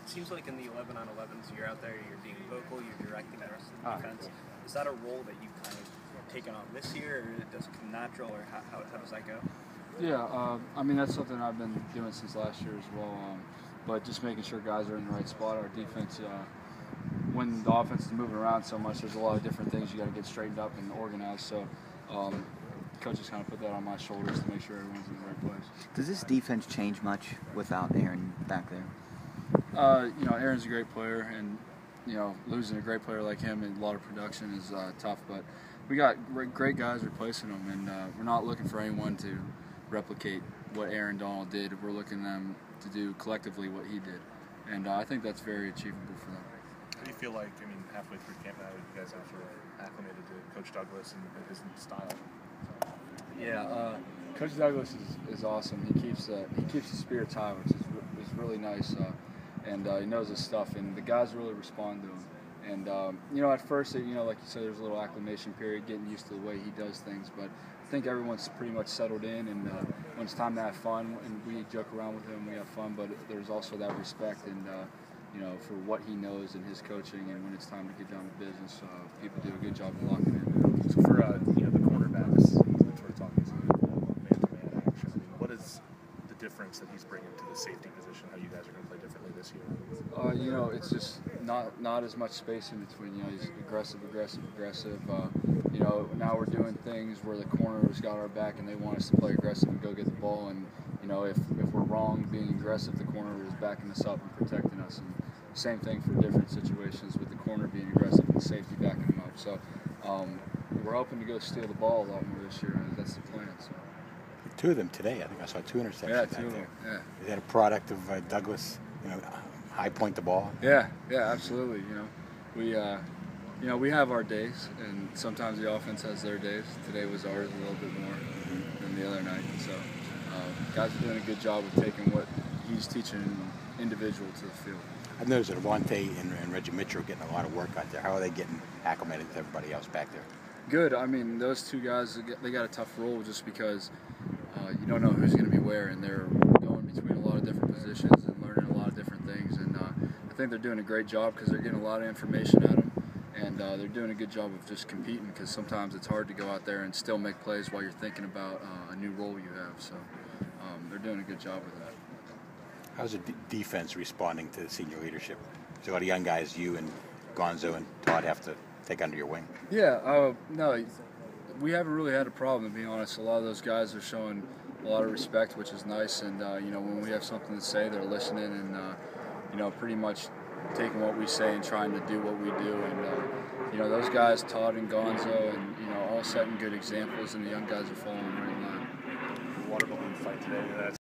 it seems like in the 11-on-11s, you're out there, you're being vocal, you're directing the rest of the defense. Is that a role that you've kind of taken on this year, or does it come natural, or how does that go? Yeah, I mean, that's something I've been doing since last year as well. But just making sure guys are in the right spot. Our defense, when the offense is moving around so much, there's a lot of different things you got to get straightened up and organized. So coaches kind of put that on my shoulders to make sure everyone's in the right place. Does this defense change much without Aaron back there? Aaron's a great player, and losing a great player like him and a lot of production is tough. But we got great guys replacing him, and we're not looking for anyone to replicate what Aaron Donald did. We're looking them to do collectively what he did, and I think that's very achievable for them. How do you feel like, halfway through camp now, you guys have sort of acclimated to Coach Douglas and his style? Yeah, Coach Douglas is awesome. He keeps the spirits high, which is really nice, and he knows his stuff, and the guys really respond to him. And at first, like you said, there's a little acclimation period, getting used to the way he does things, but I think everyone's pretty much settled in, and when it's time to have fun, and we joke around with him, we have fun, but there's also that respect and for what he knows and his coaching, and when it's time to get down to business, people do a good job of locking in. So for the cornerbacks, he's been sort of talking man-to-man action. What is the difference that he's bringing to the safety position? How you guys are going to play differently this year? It's just not as much space in between. He's aggressive. Now we're doing things where the corner's got our back and they want us to play aggressive and go get the ball. And if we're wrong being aggressive, the corner is backing us up and protecting us. And same thing for different situations with the corner being aggressive and the safety backing him up. So we're hoping to go steal the ball a lot more this year. And that's the plan. So. Two of them today. I think I saw 2 interceptions. Yeah, 2 of them. Yeah. Is that a product of Douglas? High point the ball. Yeah, absolutely. We have our days, and sometimes the offense has their days. Today was ours a little bit more than the other night. So guys are doing a good job of taking what he's teaching individual to the field. I've noticed that Avante and Reggie Mitchell are getting a lot of work out there. How are they getting acclimated to everybody else back there? Good. Those 2 guys, they got a tough role just because you don't know who's going to be where, and they're going between a lot of different positions and learning a lot of different things. And I think they're doing a great job because they're getting a lot of information at them, and they're doing a good job of just competing because sometimes it's hard to go out there and still make plays while you're thinking about a new role you have. So they're doing a good job with that. How's the defense responding to the senior leadership? So a lot of young guys, you and Gonzo and Todd, have to take under your wing. Yeah, no, we haven't really had a problem, to be honest. A lot of those guys are showing a lot of respect, which is nice. And when we have something to say, they're listening and pretty much taking what we say and trying to do what we do. And those guys, Todd and Gonzo, and all setting good examples, and the young guys are following right in line. The water balloon fight today.